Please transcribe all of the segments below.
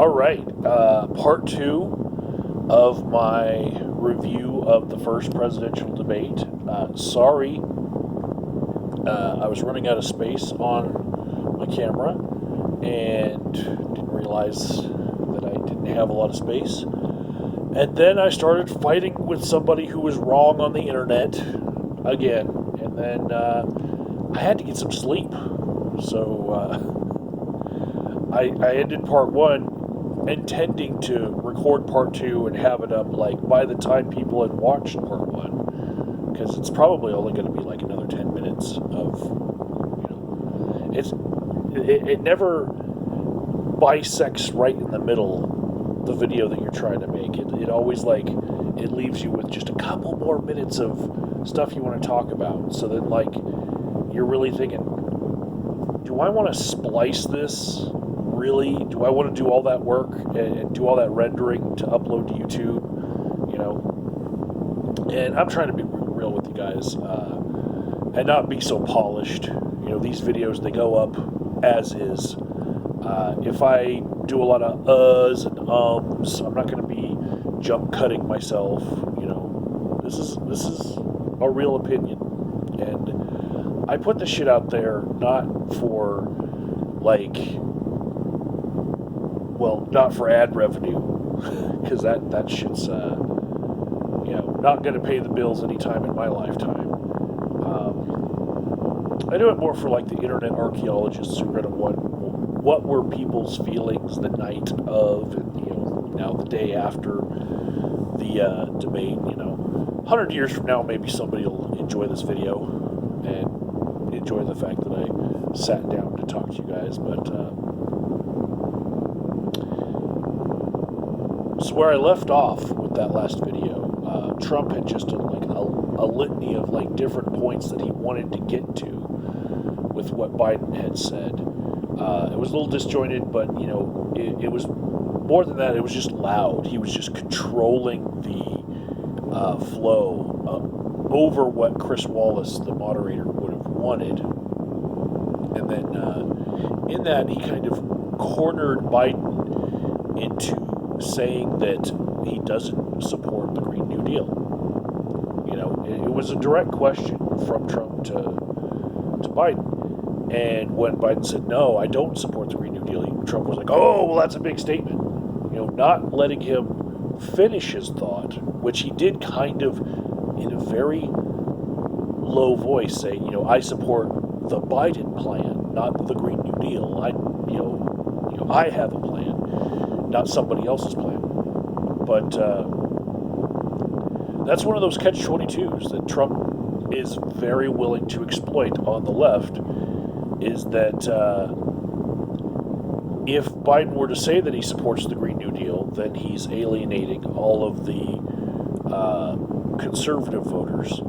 All right, part two of my review of the first presidential debate. Sorry, I was running out of space on my camera and didn't realize that I didn't have a lot of space. And then I started fighting with somebody who was wrong on the internet again. And then I had to get some sleep. So I ended part one intending to record part two and have it up like by the time people had watched part one, because it's probably only going to be like another 10 minutes of, it never bisects right in the middle the video that you're trying to make. It always it leaves you with just a couple more minutes of stuff you want to talk about, so that you're really thinking, do I want to splice this? Really? Do I want to do all that work and do all that rendering to upload to YouTube? And I'm trying to be real with you guys and not be so polished. These videos, they go up as is. If I do a lot of uhs and ums, I'm not going to be jump cutting myself. This is a real opinion, and I put this shit out there not for not for ad revenue, because that shit's not going to pay the bills anytime in my lifetime. I do it more for the internet archaeologists who are going to want what were people's feelings the night of, and now the day after the debate. 100 years from now, maybe somebody will enjoy this video and enjoy the fact that I sat down to talk to you guys, but. So where I left off with that last video, Trump had just done a litany of different points that he wanted to get to with what Biden had said. It was a little disjointed, but it was more than that. It was just loud. He was just controlling the flow over what Chris Wallace, the moderator, would have wanted. And then in that, he kind of cornered Biden into saying that he doesn't support the Green New Deal. It was a direct question from Trump to Biden. And when Biden said, no, I don't support the Green New Deal, Trump was like, oh, well, that's a big statement. Not letting him finish his thought, which he did kind of in a very low voice say, I support the Biden plan, not the Green New Deal. I have a plan, not somebody else's plan. But that's one of those catch-22s that Trump is very willing to exploit on the left, is that if Biden were to say that he supports the Green New Deal, then he's alienating all of the conservative voters.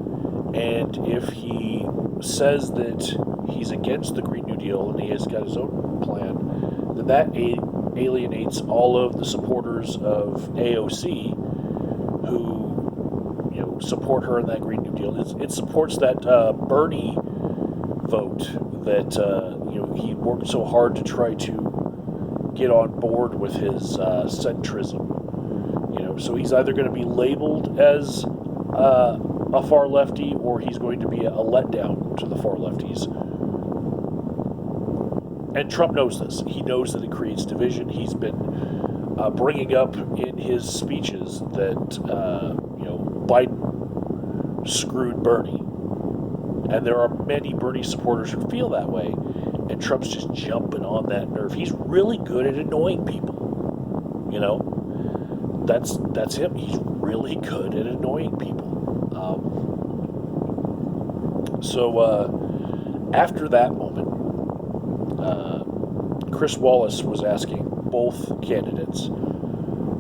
And if he says that he's against the Green New Deal and he has got his own plan, then that alienates all of the supporters of AOC who support her in that Green New Deal. It supports that Bernie vote that he worked so hard to try to get on board with his centrism. So he's either going to be labeled as a far lefty, or he's going to be a letdown to the far lefties. And Trump knows this. He knows that it creates division. He's been bringing up in his speeches that Biden screwed Bernie, and there are many Bernie supporters who feel that way. And Trump's just jumping on that nerve. He's really good at annoying people. That's him. He's really good at annoying people. So after that moment, Chris Wallace was asking both candidates,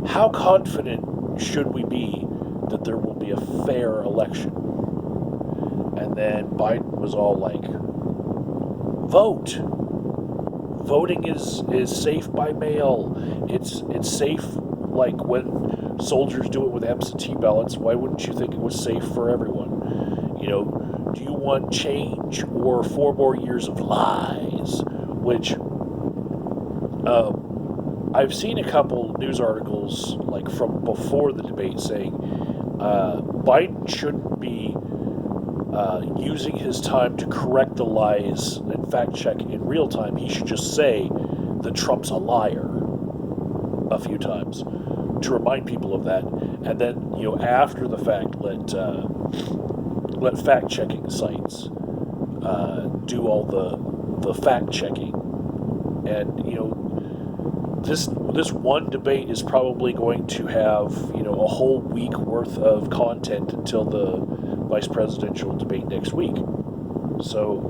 how confident should we be that there will be a fair election? And then Biden was all like, vote. Voting is safe by mail. It's safe when soldiers do it with absentee ballots. Why wouldn't you think it was safe for everyone? Do you want change or 4 more years of lies? Which I've seen a couple news articles, like from before the debate, saying Biden shouldn't be using his time to correct the lies and fact check in real time. He should just say that Trump's a liar a few times to remind people of that, and then after the fact let fact checking sites do all the fact checking, and this one debate is probably going to have a whole week worth of content until the vice presidential debate next week. So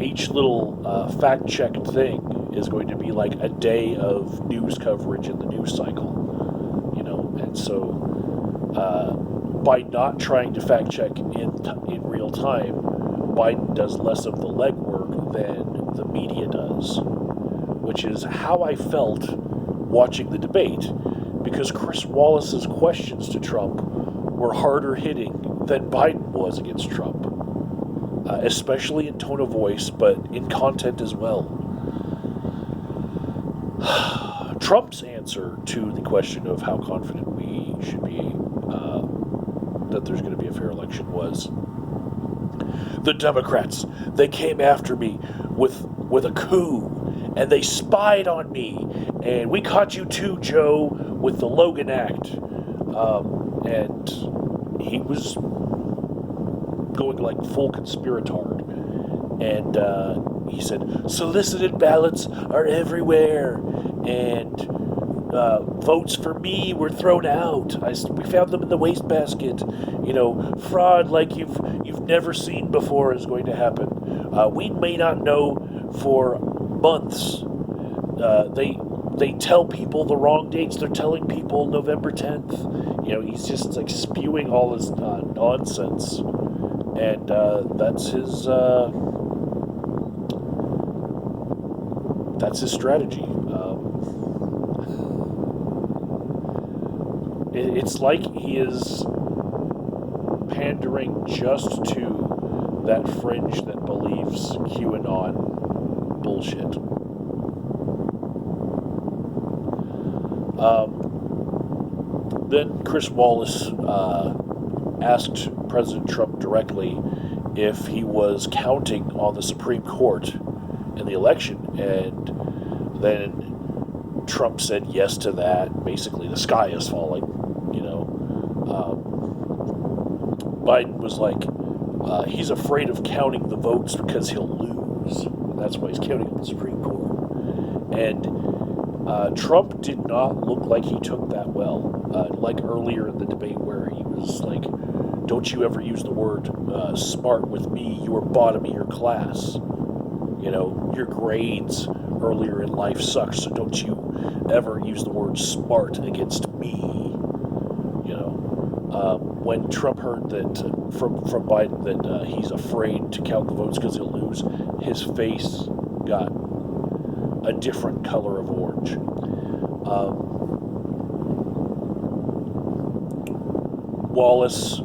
each little fact checked thing is going to be like a day of news coverage in the news cycle. And so by not trying to fact check in real time, Biden does less of the legwork than the media does, which is how I felt watching the debate, because Chris Wallace's questions to Trump were harder hitting than Biden was against Trump, especially in tone of voice, but in content as well. Trump's answer to the question of how confident we should be that there's going to be a fair election was, the Democrats, they came after me with a coup, and they spied on me, and we caught you too, Joe, with the Logan Act. And he was going like full conspirator. And he said, solicited ballots are everywhere, and votes for me were thrown out. We found them in the wastebasket. Fraud like you've never seen before is going to happen. We may not know for months. They tell people the wrong dates. They're telling people November 10th. He's just like spewing all this nonsense, and that's his strategy. It's like he is pandering just to that fringe that believes QAnon bullshit. Then Chris Wallace asked President Trump directly if he was counting on the Supreme Court in the election, and then Trump said yes to that. Basically, the sky is falling. Biden was like, he's afraid of counting the votes because he'll lose. And that's why he's counting on the Supreme Court. And Trump did not look like he took that well. Like earlier in the debate where he was like, don't you ever use the word smart with me, you are bottom of your class. Your grades earlier in life suck, so don't you ever use the word smart against me. When Trump heard that from Biden that he's afraid to count the votes because he'll lose, his face got a different color of orange. Wallace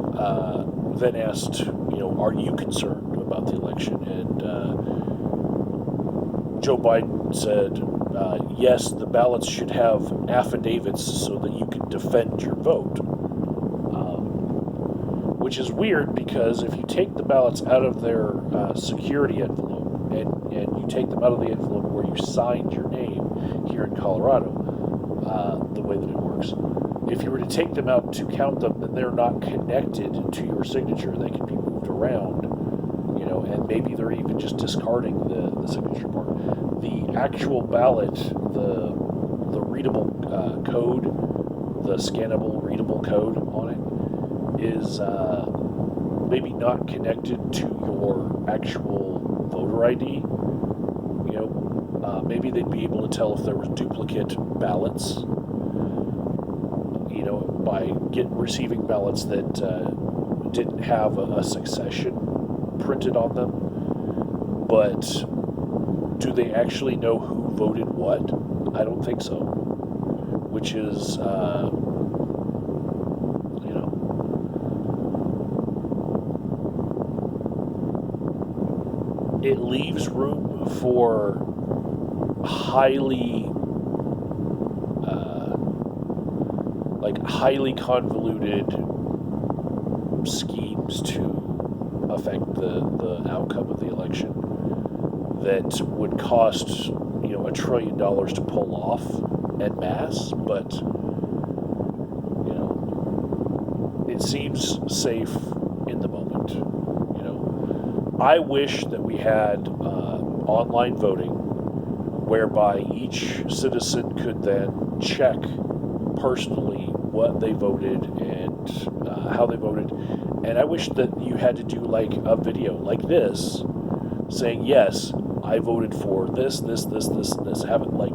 then asked, are you concerned about the election? And Joe Biden said, yes, the ballots should have affidavits so that you can defend your vote. Which is weird, because if you take the ballots out of their security envelope and you take them out of the envelope where you signed your name here in Colorado, the way that it works, if you were to take them out to count them, then they're not connected to your signature. They can be moved around, and maybe they're even just discarding the signature part. The actual ballot, the readable code, the scannable readable code on it, is maybe not connected to your actual voter ID. Maybe they'd be able to tell if there was duplicate ballots, by receiving ballots that didn't have a succession printed on them. But do they actually know who voted what? I don't think so. Which is, it leaves room for highly like highly convoluted schemes to affect the outcome of the election that would cost $1 trillion to pull off en masse, but it seems safe in the moment. I wish that we had online voting whereby each citizen could then check personally what they voted and how they voted. And I wish that you had to do like a video like this saying, yes, I voted for this, this, this, this, and this. Have it like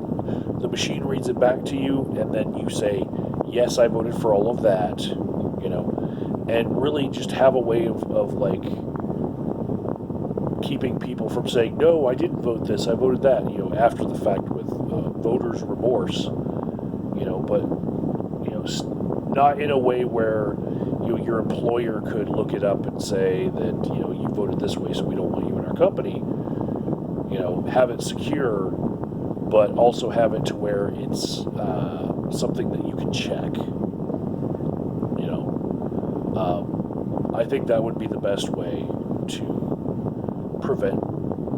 the machine reads it back to you, and then you say, yes, I voted for all of that, and really just have a way of like keeping people from saying, no, I didn't vote this, I voted that, after the fact with voters' remorse, but, not in a way where, your employer could look it up and say that, you voted this way, so we don't want you in our company. Have it secure, but also have it to where it's something that you can check. I think that would be the best way to prevent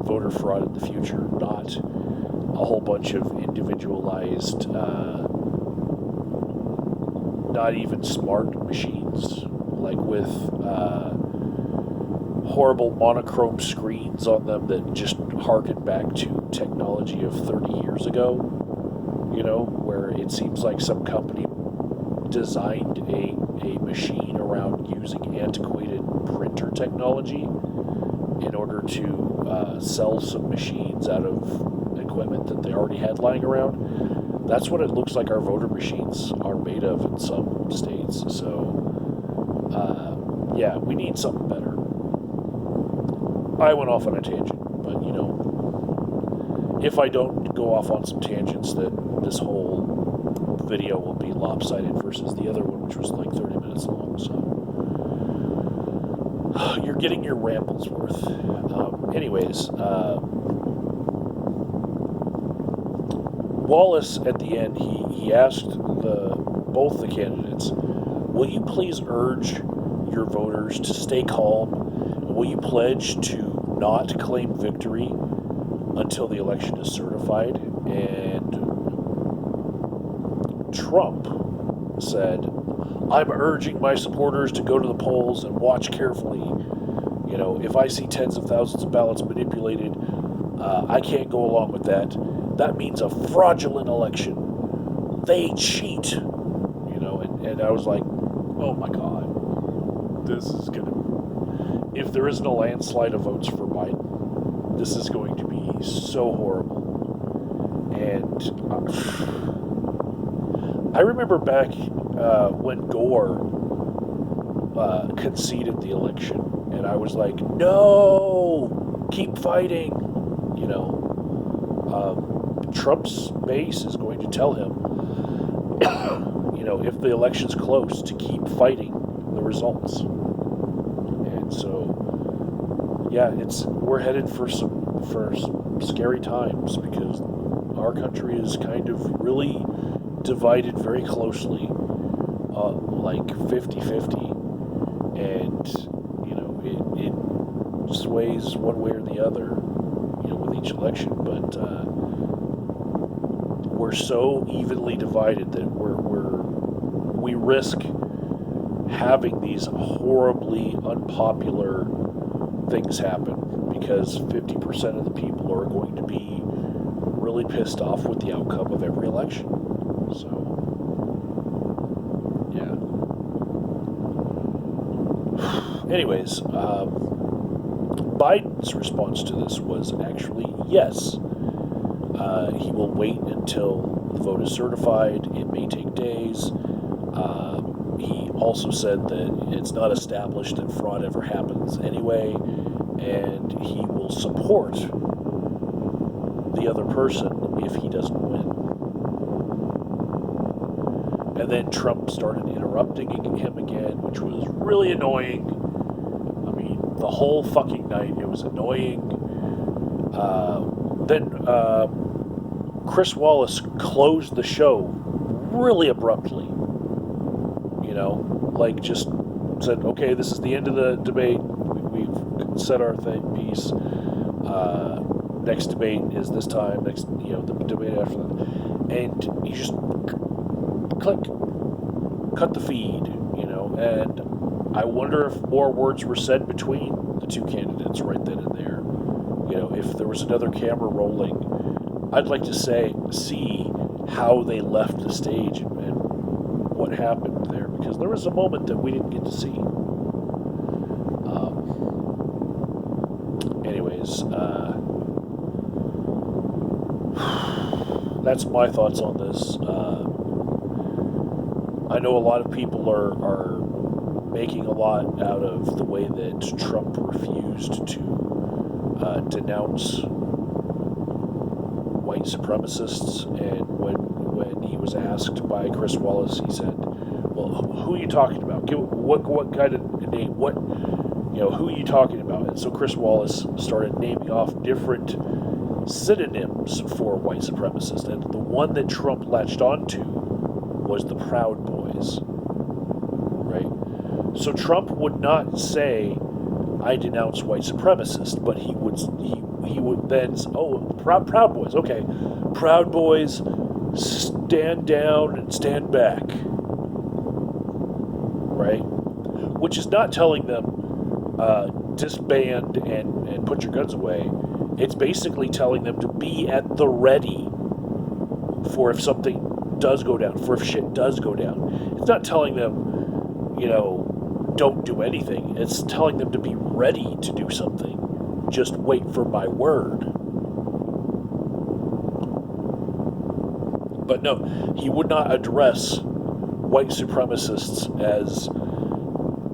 voter fraud in the future, not a whole bunch of individualized, not even smart machines, like with horrible monochrome screens on them that just harken back to technology of 30 years ago, where it seems like some company designed a machine around using antiquated printer technology in order to sell some machines out of equipment that they already had lying around. That's what it looks like our voter machines are made of in some states. So, yeah, we need something better. I went off on a tangent, but, if I don't go off on some tangents, then this whole video will be lopsided versus the other one, which was like 30 minutes long. So, you're getting your rambles worth. Anyways, Wallace at the end, he asked both the candidates, will you please urge your voters to stay calm, and will you pledge to not claim victory until the election is certified? And Trump said, I'm urging my supporters to go to the polls and watch carefully. If I see tens of thousands of ballots manipulated, I can't go along with that. That means a fraudulent election. They cheat. And I was like, oh my God, this is going to, if there isn't a landslide of votes for Biden, this is going to be so horrible. And I remember back when Gore conceded the election, and I was like, no, keep fighting. Trump's base is going to tell him, if the election's close, to keep fighting the results. And so, yeah, we're headed for some scary times, because our country is kind of really divided very closely, like 50-50, and it sways one way or the other, with each election. But we're so evenly divided that we risk having these horribly unpopular things happen, because 50% of the people are going to be really pissed off with the outcome of every election. So, yeah. Anyways, Biden's response to this was actually yes. He will wait until the vote is certified. It may take days. He also said that it's not established that fraud ever happens anyway, and he will support the other person if he doesn't win. And then Trump started interrupting him again, which was really annoying. I mean, the whole fucking night it was annoying. Then Chris Wallace closed the show really abruptly. like just said, okay, this is the end of the debate. We've said our piece. Next debate is this time. Next, the debate after that, and you just click, cut the feed, and I wonder if more words were said between the two candidates right then and there. If there was another camera rolling, I'd like to see how they left the stage and what happened there, because there was a moment that we didn't get to see. Anyways, that's my thoughts on this. I know a lot of people are making a lot out of the way that Trump refused to denounce white supremacists, and when he was asked by Chris Wallace, he said, "Well, who are you talking about? What kind of name? Who are you talking about?" And so Chris Wallace started naming off different synonyms for white supremacists, and the one that Trump latched onto was the Proud Boys, right? So Trump would not say, "I denounce white supremacists," but he would then say, "Oh, Proud Boys, okay, Proud Boys, stand down and stand back," right? Which is not telling them disband and put your guns away. It's basically telling them to be at the ready for if something does go down, for if shit does go down. It's not telling them, don't do anything. It's telling them to be ready to do something. Just wait for my word. But no, he would not address white supremacists as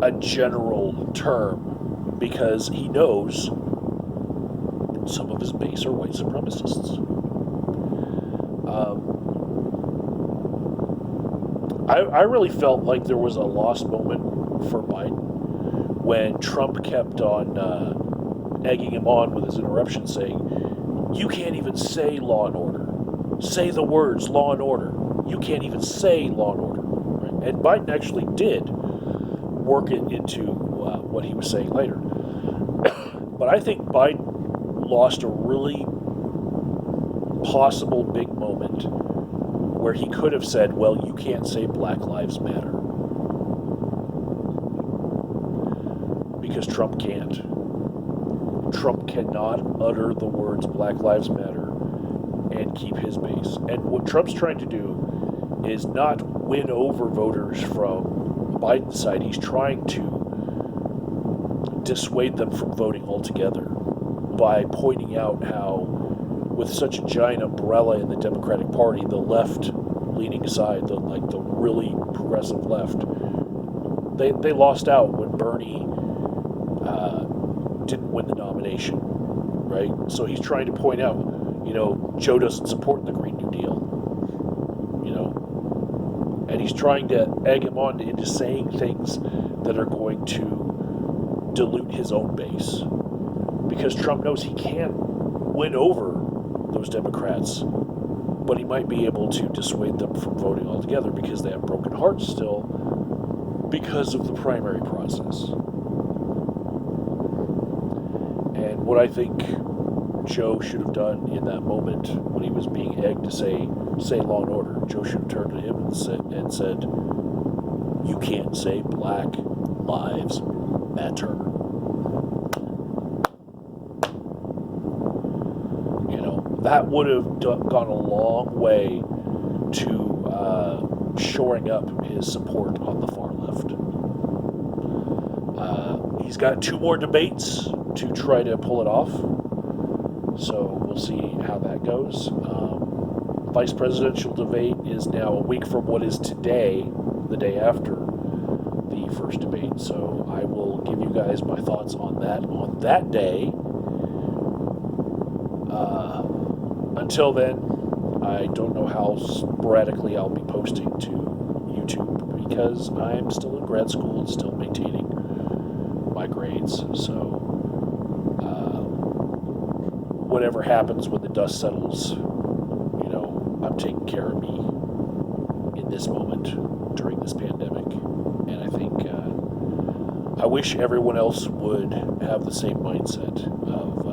a general term, because he knows some of his base are white supremacists. I really felt like there was a lost moment for Biden when Trump kept on egging him on with his interruption, saying, "You can't even say law and order. Say the words law and order. You can't even say law and order." Right? And Biden actually did work it into what he was saying later. But I think Biden lost a really possible big moment where he could have said, "Well, you can't say Black Lives Matter," because Trump can't. Trump cannot utter the words Black Lives Matter and keep his base. And what Trump's trying to do is not win over voters from Biden's side. He's trying to dissuade them from voting altogether by pointing out how, with such a giant umbrella in the Democratic Party, the left leaning side, the really progressive left, they lost out when Bernie didn't win the nomination, right? So he's trying to point out, Joe doesn't support the Green New Deal, and he's trying to egg him on into saying things that are going to dilute his own base, because Trump knows he can't win over those Democrats, but he might be able to dissuade them from voting altogether because they have broken hearts still because of the primary process. And what I think Joe should have done in that moment when he was being egged to say law and order, Joe should have turned to him and said, "You can't say Black Lives Matter." That would have gone a long way to shoring up his support on the far left. He's got 2 more debates to try to pull it off, so we'll see how that goes. Vice presidential debate is now a week from what is today, the day after the first debate, so I will give you guys my thoughts on that day. Until then, I don't know how sporadically I'll be posting to YouTube because I'm still in grad school and still maintaining my grades. So whatever happens when the dust settles, I'm taking care of me in this moment during this pandemic. I wish everyone else would have the same mindset of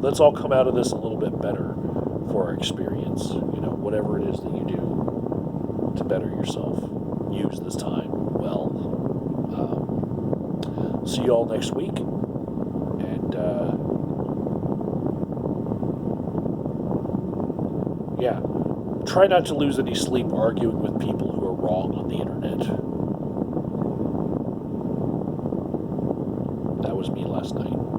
let's all come out of this a little bit better for our experience. Whatever it is that you do to better yourself, use this time well. See you all next week, and yeah, try not to lose any sleep arguing with people who are wrong on the internet. That was me last night.